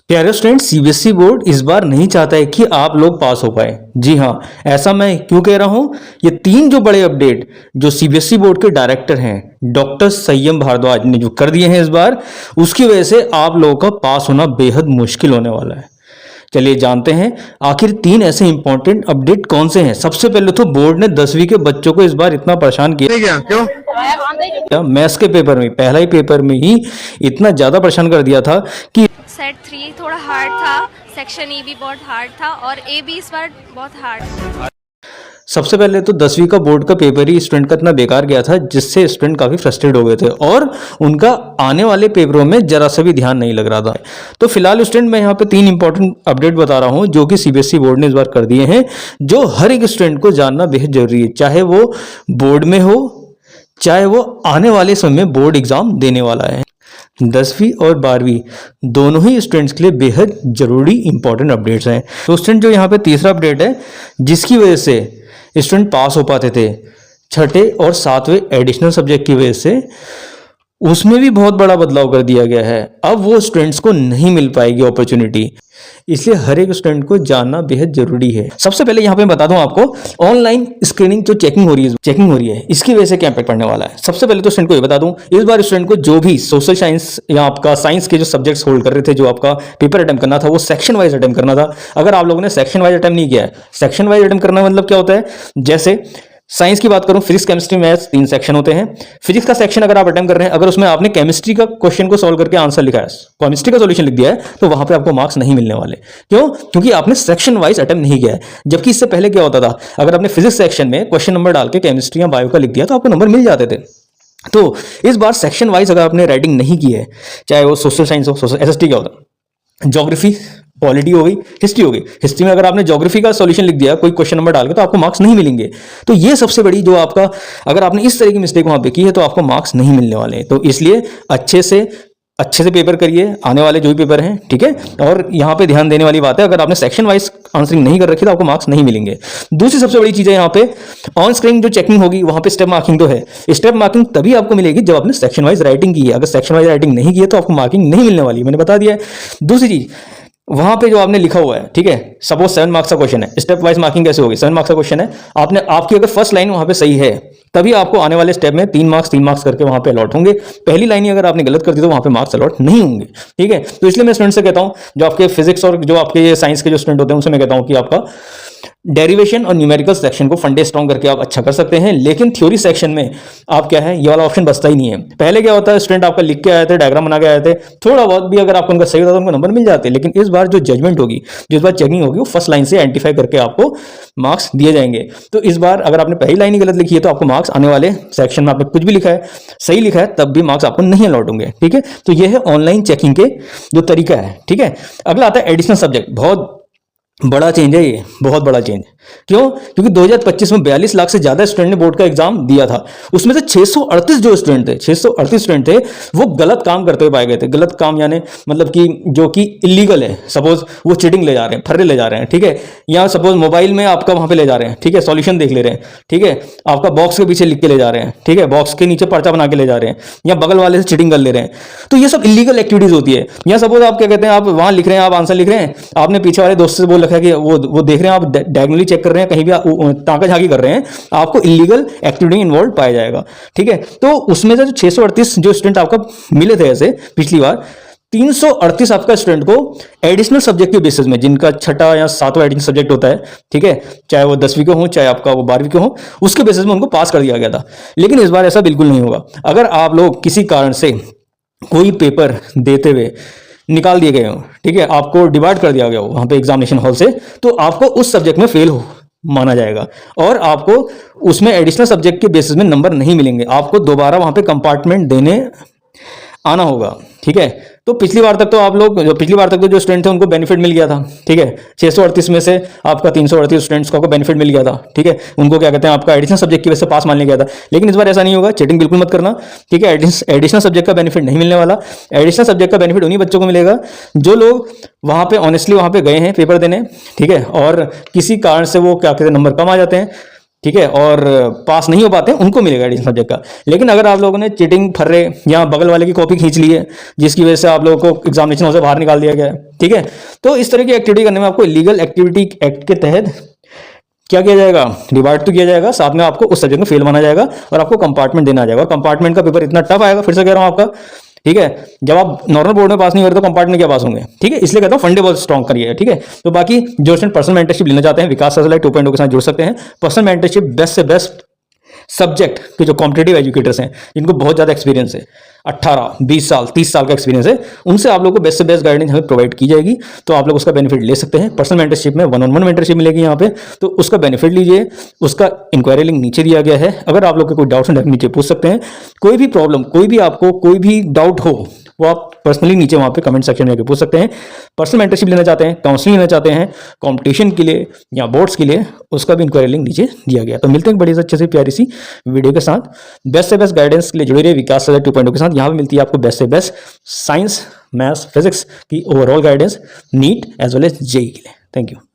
प्यारे student, CBSE board इस बार नहीं चाहता है कि आप लोग पास हो पाए। जी हाँ, ऐसा मैं क्यों कह रहा हूँ। ये तीन जो बड़े अपडेट जो सीबीएसई बोर्ड के डायरेक्टर हैं डॉक्टर संयम भारद्वाज ने जो कर दिए हैं इस बार, उसकी वजह से आप लोगों का पास होना बेहद मुश्किल होने वाला है। चलिए जानते हैं आखिर तीन ऐसे इंपॉर्टेंट अपडेट कौन से हैं। सबसे पहले तो बोर्ड ने 10वीं के बच्चों को इस बार इतना परेशान किया, क्यों मैथ्स के पेपर में, पहला ही पेपर में ही इतना ज्यादा परेशान कर दिया था कि सेट 3 थोड़ा हार्ड था, सेक्शन ई भी बहुत हार्ड था और ए भी इस बार बहुत हार्ड। सबसे पहले तो 10वीं का बोर्ड का पेपर ही स्टूडेंट का इतना बेकार गया था जिससे स्टूडेंट काफी फ्रस्ट्रेट हो गए थे और उनका आने वाले पेपरों में जरा सा भी ध्यान नहीं लग रहा था। तो फिलहाल स्टूडेंट मैं यहाँ पे तीन इंपॉर्टेंट अपडेट बता रहा हूँ जो कि सीबीएसई बोर्ड ने इस बार कर दिए हैं, जो हर एक स्टूडेंट को जानना बेहद जरूरी है, चाहे वो बोर्ड में हो चाहे वो आने वाले समय में बोर्ड एग्जाम देने वाला है। 10वीं और 12वीं दोनों ही स्टूडेंट्स के लिए बेहद जरूरी इंपॉर्टेंट अपडेट्स हैं। तो स्टूडेंट जो यहाँ पे तीसरा अपडेट है जिसकी वजह से स्टूडेंट पास हो पाते थे छठे और सातवें एडिशनल सब्जेक्ट की वजह से, उसमें भी बहुत बड़ा बदलाव कर दिया गया है। अब वो स्टूडेंट्स को नहीं मिल पाएगी अपॉर्चुनिटी, इसलिए हर एक स्टूडेंट को जानना बेहद जरूरी है। सबसे पहले यहाँ पे बता दूं आपको, ऑनलाइन स्क्रीनिंग जो चेकिंग हो रही है इसकी वजह से क्या इम्पैक्ट पड़ने वाला है। सबसे पहले तो स्टूडेंट को ये बता दूं, इस बार स्टूडेंट को जो भी सोशल साइंस या आपका साइंस के जो सब्जेक्ट्स होल्ड कर रहे थे, जो आपका पेपर अटेम्प्ट करना था वो सेक्शन वाइज अटेम्प्ट करना था। अगर आप लोगों ने सेक्शन वाइज अटेम्प्ट नहीं किया है, सेक्शन वाइज अटेम्प्ट करना मतलब क्या होता है, जैसे साइंस की बात करूं, फिजिक्स केमिस्ट्री मैथ्स 3 सेक्शन होते हैं। फिजिक्स का सेक्शन अगर आप अटेम्प्ट कर रहे हैं, अगर उसमें आपने केमिस्ट्री का क्वेश्चन को सॉल्व करके आंसर लिखा है, केमिस्ट्री का सॉल्यूशन लिख दिया है, तो वहां पे आपको मार्क्स नहीं मिलने वाले। क्यों? क्योंकि आपने सेक्शन वाइज अटेम्प्ट नहीं किया है। जबकि इससे पहले क्या होता था, अगर आपने फिजिक्स सेक्शन में क्वेश्चन नंबर डाल के केमिस्ट्री या बायो का लिख दिया तो आपको नंबर मिल जाते थे। तो इस बार सेक्शन वाइज अगर आपने राइटिंग नहीं की है, चाहे वो सोशल साइंस हो, सोशल एसएसटी क्या होता है, ज्योग्राफी, पॉलिटी हो गई, हिस्ट्री हो गई। हिस्ट्री में अगर आपने ज्योग्राफी का सॉल्यूशन लिख दिया कोई क्वेश्चन नंबर डाल के, तो आपको मार्क्स नहीं मिलेंगे। तो ये सबसे बड़ी जो आपका, अगर आपने इस तरह की मिस्टेक वहां पे की है तो आपको मार्क्स नहीं मिलने वाले। तो इसलिए अच्छे से पेपर करिए, आने वाले जो भी पेपर हैं, ठीक है। और यहाँ पे ध्यान देने वाली बात है, अगर आपने सेक्शन वाइज आंसरिंग नहीं कर रखी तो आपको मार्क्स नहीं मिलेंगे। दूसरी सबसे बड़ी चीज है यहाँ पे, ऑन स्क्रीन जो चेकिंग होगी वहां पे स्टेप मार्किंग तो है, स्टेप मार्किंग तभी आपको मिलेगी जब आपने सेक्शन वाइज राइटिंग की है। अगर सेक्शन वाइज राइटिंग नहीं की है तो आपको मार्किंग नहीं मिलने वाली, मैंने बता दिया है। दूसरी चीज, वहां पे जो आपने लिखा हुआ है, ठीक है, सपोज 7 मार्क्स का क्वेश्चन है, स्टेप वाइज मार्किंग कैसे होगी, 7 मार्क्स का क्वेश्चन है, आपकी अगर फर्स्ट लाइन वहां पे सही है तभी आपको आने वाले स्टेप में 3 मार्क्स करके वहां पे अलॉट होंगे। पहली लाइन ही अगर आपने गलत कर दी तो वहां पे मार्क्स अलॉट नहीं होंगे, ठीक है। तो इसलिए मैं स्टूडेंट से कहता हूं, जो आपके फिजिक्स और जो आपके साइंस के जो स्टूडेंट होते हैं उनसे मैं कहता हूं कि आपका डेरिवेशन और न्यूमेरिकल सेक्शन को फंडे स्ट्रॉन्ग करके आप अच्छा कर सकते हैं, लेकिन थ्योरी सेक्शन में आप क्या है, ये वाला ऑप्शन बचता ही नहीं है। पहले क्या होता है, स्टूडेंट आपका लिख के आए थे, डायग्राम बना के आए थे, थोड़ा बहुत भी अगर आपको उनका सही होता तो उनको नंबर मिल जाते, लेकिन इस बार जो जजमेंट होगी, जो इस बार चेकिंग होगी, वो फर्स्ट लाइन से आइडेंटिफाई करके आपको मार्क्स दिए जाएंगे। तो इस बार अगर आपने पहली लाइन ही गलत लिखी है तो आपको मार्क्स आने वाले सेक्शन में आपने कुछ भी लिखा है, सही लिखा है, तब भी मार्क्स आपको नहीं अलॉट होंगे, ठीक है। तो ये है ऑनलाइन चेकिंग के जो तरीका है, ठीक है। अगला आता है एडिशनल सब्जेक्ट। बहुत बड़ा चेंज है ये, बहुत बड़ा चेंज। क्यों? क्योंकि 2025 में 42 लाख से ज्यादा स्टूडेंट ने बोर्ड का एग्जाम दिया था। उसमें से 638 जो स्टूडेंट थे, 638 स्टूडेंट थे, वो गलत काम करते हुए पाए गए थे। गलत काम यानी मतलब कि जो कि इलीगल है, सपोज वो चीटिंग ले जा रहे हैं, फर्रे ले जा रहे हैं, ठीक है, या सपोज मोबाइल में आपका वहां पे ले जा रहे हैं, ठीक है, सॉल्यूशन देख ले रहे हैं, ठीक है, आपका बॉक्स के पीछे लिख के ले जा रहे हैं, ठीक है, बॉक्स के नीचे पर्चा बना के ले जा रहे हैं, या बगल वाले से चीटिंग कर ले रहे हैं। तो ये सब इलीगल एक्टिविटीज होती है। या सपोज आप क्या कहते हैं, आप वहां लिख रहे हैं, आप आंसर लिख रहे हैं, आपने पीछे वाले दोस्त से बोल रखा है कि वो देख रहे हैं, आप डायगोनली चेक कर रहे हैं, कहीं भी ताका झाकी कर रहे हैं, आपको इलीगल एक्टिविटी इन्वॉल्व पाया जाएगा, ठीक है। तो उसमें से 638 जो स्टूडेंट आपका मिले थे ऐसे पिछली बार, 338 आपका स्टूडेंट को एडिशनल सब्जेक्ट के बेसिस में, जिनका छठा या सातवां एडिशनल सब्जेक्ट होता है, ठीक है, चाहे वो 10वीं के हो चाहे आपका वो 12वीं के हो, उसके बेसिस में उनको पास कर दिया गया था। लेकिन इस बार ऐसा बिल्कुल नहीं होगा। अगर आप लोग किसी कारण से कोई पेपर देते हुए निकाल दिए गए हो, ठीक है, आपको डिवाइड कर दिया गया हो वहां पे एग्जामिनेशन हॉल से, तो आपको उस सब्जेक्ट में फेल हो माना जाएगा और आपको उसमें एडिशनल सब्जेक्ट के बेसिस में नंबर नहीं मिलेंगे। आपको दोबारा वहां पे कंपार्टमेंट देने आना होगा, ठीक है। तो पिछली बार तक तो जो स्टूडेंट थे उनको बेनिफिट मिल गया था, ठीक है। 638 में से आपका 338 स्टूडेंट्स को बेनिफिट मिल गया था, ठीक है, उनको क्या कहते हैं, आपका एडिशनल सब्जेक्ट की वजह से पास मान लिया गया था। लेकिन इस बार ऐसा नहीं होगा, चीटिंग बिल्कुल मत करना, ठीक है। एडिशनल सब्जेक्ट का बेनिफिट नहीं मिलने वाला। एडिशनल सब्जेक्ट का बेनिफिट उन्हीं बच्चों को मिलेगा जो लोग वहां पे ऑनेस्टली वहां पे गए हैं पेपर देने, ठीक है, और किसी कारण से वो क्या कहते हैं नंबर कम आ जाते हैं, ठीक है, और पास नहीं हो पाते उनको मिलेगा एडिशनल सब्जेक्ट का। लेकिन अगर आप लोगों ने चीटिंग फर्रे या बगल वाले की कॉपी खींच ली है जिसकी वजह से आप लोगों को एग्जामिनेशन हॉल से बाहर निकाल दिया गया है, ठीक है, तो इस तरह की एक्टिविटी करने में आपको इलीगल एक्टिविटी एक्ट के तहत क्या किया जाएगा, डिवाइड तो किया जाएगा, साथ में आपको उस सब्जेक्ट में फेल माना जाएगा और आपको कंपार्टमेंट देना जाएगा। और कंपार्टमेंट का पेपर इतना टफ आएगा, फिर से कह रहा हूं आपका, ठीक है, जब आप नॉर्मल बोर्ड में पास नहीं हो रहे तो कंपार्टमेंट क्या पास होंगे, ठीक है, इसलिए कहता हूं फंडे बहुत स्ट्रॉन्ग करिए, ठीक है। तो बाकी जो स्टूडेंट पर्सनल मेंटरशिप लेना चाहते हैं विकास सैटेलाइट 2.0 के साथ जुड़ सकते हैं। पर्सनल मेंटरशिप बेस्ट से बेस्ट सब्जेक्ट के जो कॉम्पिटेटिव एजुकेटर्स हैं जिनको बहुत ज़्यादा एक्सपीरियंस है, 18, 20 साल, 30 साल का एक्सपीरियंस है, उनसे आप लोग को बेस्ट से बेस्ट गाइडेंस हमें प्रोवाइड की जाएगी। तो आप लोग उसका बेनिफिट ले सकते हैं। पर्सनल मेंटरशिप में 1-on-1 मेंटरशिप मिलेगी यहाँ पे, तो उसका बेनिफिट लीजिए। उसका इंक्वायरी लिंक नीचे दिया गया है। अगर आप लोग के कोई डाउट्स हैं नीचे पूछ सकते हैं। कोई भी प्रॉब्लम, कोई भी आपको कोई भी डाउट हो वो आप पर्सनली नीचे वहाँ पे कमेंट सेक्शन में जाकर पूछ सकते हैं। पर्सनल मेंटरशिप लेना चाहते हैं, काउंसलिंग लेना चाहते हैं कंपटीशन के लिए या बोर्ड्स के लिए, उसका भी इंक्वायरी लिंक नीचे दिया गया। तो मिलते हैं बड़ी अच्छे से प्यारी सी वीडियो के साथ। बेस्ट से बेस्ट गाइडेंस के लिए जुड़े रहिए विकास सैटेलाइट 2.0 के साथ। यहाँ पे मिलती है आपको बेस्ट से बेस्ट साइंस, मैथ्स, फिजिक्स की overall guidance, NEET as well as JEE के लिए। Thank you.